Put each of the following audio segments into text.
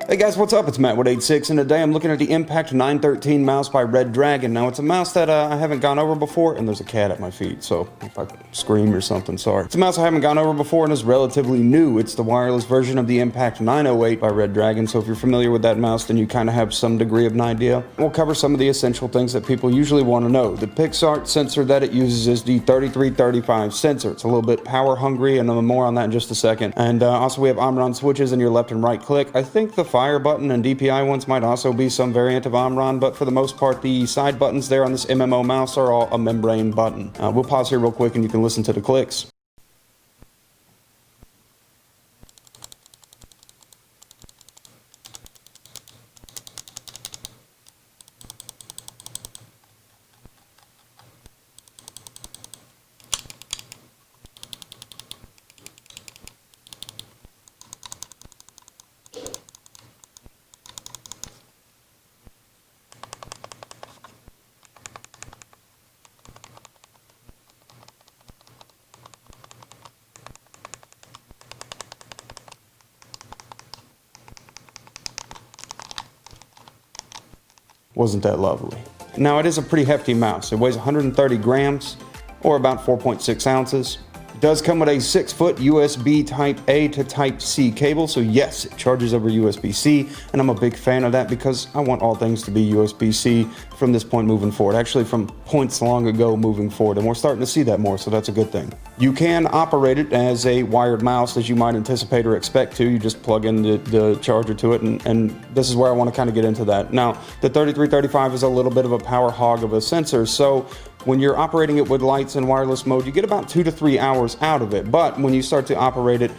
Hey guys, what's up? It's Matt with 86, and today I'm looking at the Impact 913 mouse by Redragon. Now, it's a mouse that I haven't gone over before, and there's a cat at my feet, so if I scream or something, sorry. It's a mouse I haven't gone over before and is relatively new. It's the wireless version of the Impact 908 by Redragon, so if you're familiar with that mouse, then you kind of have some degree of an idea. We'll cover some of the essential things that people usually want to know. The PixArt sensor that it uses is the 3335 sensor. It's a little bit power hungry, and more on that in just a second. And also we have Omron switches in your left and right click. I think the fire button and DPI ones might also be some variant of Omron, but for the most part, the side buttons there on this MMO mouse are all a membrane button. We'll pause here real quick and you can listen to the clicks. Wasn't that lovely? Now, it is a pretty hefty mouse. It weighs 130 grams or about 4.6 ounces. It does come with a 6-foot USB Type A to Type C cable, so yes, it charges over USB-C, and I'm a big fan of that because I want all things to be USB-C from this point moving forward. Actually, from points long ago moving forward, and we're starting to see that more, so that's a good thing. You can operate it as a wired mouse, as you might anticipate or expect to. You just plug in the charger to it, and this is where I want to kind of get into that. Now, the 3335 is a little bit of a power hog of a sensor, so when you're operating it with lights in wireless mode, you get about 2 to 3 hours out of it. But when you start to operate it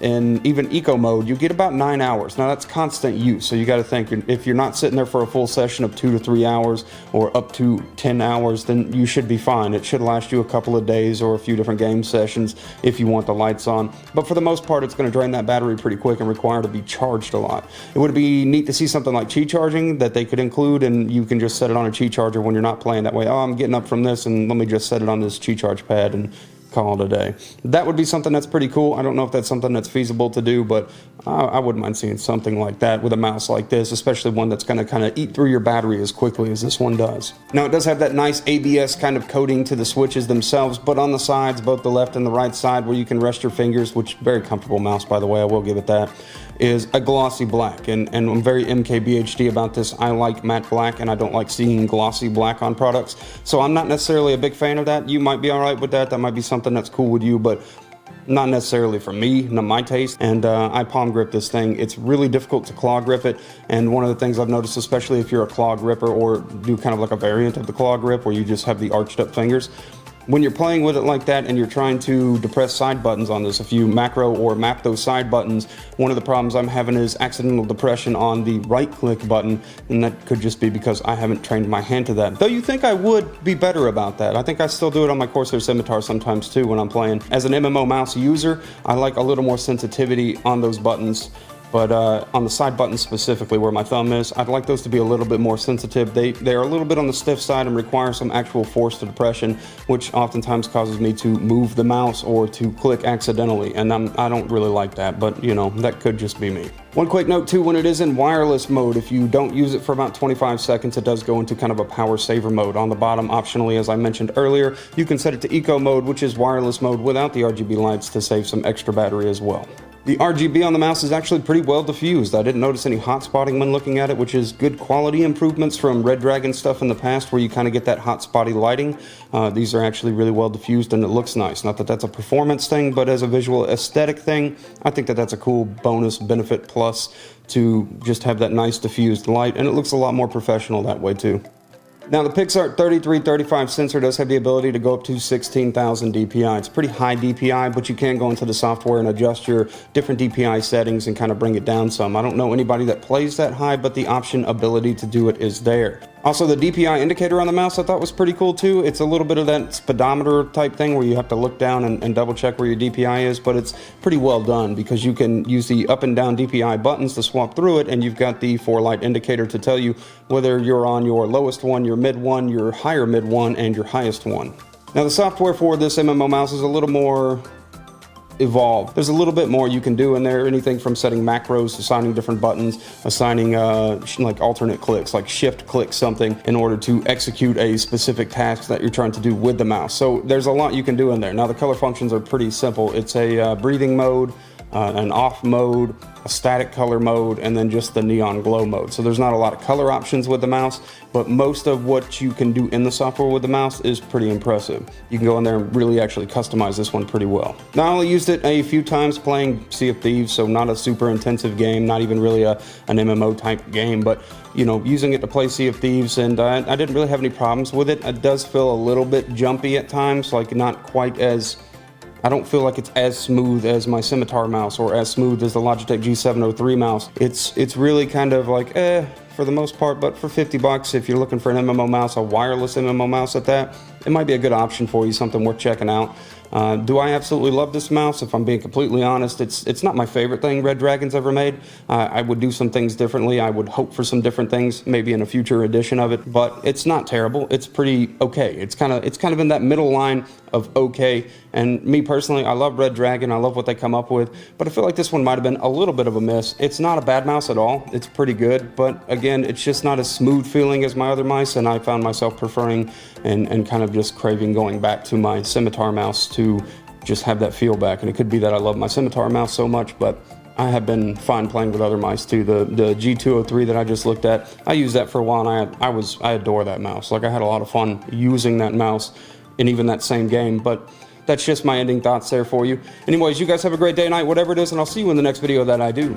in even eco mode, you get about 9 hours. Now, that's constant use, so you got to think, if you're not sitting there for a full session of 2 to 3 hours or up to 10 hours, then you should be fine. It should last you a couple of days or a few different game sessions if you want the lights on. But for the most part, it's going to drain that battery pretty quick and require to be charged a lot. It would be neat to see something like Qi charging that they could include, and you can just set it on a Qi charger when you're not playing that way. Oh, I'm getting up from this, and let me just set it on this Qi charge pad and call it a day. That would be something that's pretty cool. I don't know if that's something that's feasible to do, but I wouldn't mind seeing something like that with a mouse like this, especially one that's going to kind of eat through your battery as quickly as this one does. Now, it does have that nice ABS kind of coating to the switches themselves, but on the sides, both the left and the right side, where you can rest your fingers, which very comfortable mouse, by the way, I will give it that, is a glossy black, and I'm very MKBHD about this. I like matte black, and I don't like seeing glossy black on products, so I'm not necessarily a big fan of that. You might be all right with that. That might be something that's cool with you, but not necessarily for me, not my taste. And I palm grip this thing. It's really difficult to claw grip it, and one of the things I've noticed, especially if you're a claw gripper or do kind of like a variant of the claw grip where you just have the arched up fingers, when you're playing with it like that and you're trying to depress side buttons on this, if you macro or map those side buttons, one of the problems I'm having is accidental depression on the right click button, and that could just be because I haven't trained my hand to that. Though you think I would be better about that. I think I still do it on my Corsair Scimitar sometimes too when I'm playing. As an MMO mouse user, I like a little more sensitivity on those buttons. But on the side buttons specifically, where my thumb is, I'd like those to be a little bit more sensitive. They are a little bit on the stiff side and require some actual force to depression, which oftentimes causes me to move the mouse or to click accidentally, and I don't really like that, but you know, that could just be me. One quick note too, when it is in wireless mode, if you don't use it for about 25 seconds, it does go into kind of a power saver mode. On the bottom, optionally, as I mentioned earlier, you can set it to eco mode, which is wireless mode without the RGB lights, to save some extra battery as well. The RGB on the mouse is actually pretty well diffused. I didn't notice any hot spotting when looking at it, which is good quality improvements from Redragon stuff in the past where you kind of get that hot spotty lighting. These are actually really well diffused and it looks nice. Not that that's a performance thing, but as a visual aesthetic thing, I think that that's a cool bonus benefit plus to just have that nice diffused light, and it looks a lot more professional that way too. Now, the PixArt 3335 sensor does have the ability to go up to 16,000 DPI. It's pretty high DPI, but you can go into the software and adjust your different DPI settings and kind of bring it down some. I don't know anybody that plays that high, but the option ability to do it is there. Also, the DPI indicator on the mouse I thought was pretty cool too. It's a little bit of that speedometer type thing where you have to look down and double check where your DPI is, but it's pretty well done because you can use the up and down DPI buttons to swap through it, and you've got the 4-light indicator to tell you whether you're on your lowest one, your mid one, your higher mid one, and your highest one. Now, the software for this MMO mouse is a little more evolve. There's a little bit more you can do in there, anything from setting macros, assigning different buttons, assigning like alternate clicks, like shift click something in order to execute a specific task that you're trying to do with the mouse. So there's a lot you can do in there. Now the color functions are pretty simple. It's a breathing mode, an off mode, a static color mode, and then just the neon glow mode. So there's not a lot of color options with the mouse, but most of what you can do in the software with the mouse is pretty impressive. You can go in there and really actually customize this one pretty well. Now I only used it a few times playing Sea of Thieves, so not a super intensive game, not even really an MMO type game, but you know, using it to play Sea of Thieves, and I didn't really have any problems with it. It does feel a little bit jumpy at times, like not quite as, I don't feel like it's as smooth as my Scimitar mouse or as smooth as the Logitech G703 mouse. It's really kind of like, for the most part, but for 50 bucks, if you're looking for an MMO mouse, a wireless MMO mouse at that, it might be a good option for you, something worth checking out. Do I absolutely love this mouse? If I'm being completely honest, it's not my favorite thing Redragon's ever made. I would do some things differently. I would hope for some different things, maybe in a future edition of it, but it's not terrible. It's pretty okay. It's kind of in that middle line of okay. And me personally, I love Redragon. I love what they come up with, but I feel like this one might have been a little bit of a miss. It's not a bad mouse at all. It's pretty good, but again, it's just not as smooth feeling as my other mice, and I found myself preferring and kind of just craving going back to my Scimitar mouse to just have that feel back. And it could be that I love my Scimitar mouse so much, but I have been fine playing with other mice too. The G203 that I just looked at, I used that for a while, and I adore that mouse. Like, I had a lot of fun using that mouse in even that same game, but that's just my ending thoughts there for you. Anyways, you guys have a great day, night, whatever it is, and I'll see you in the next video that I do.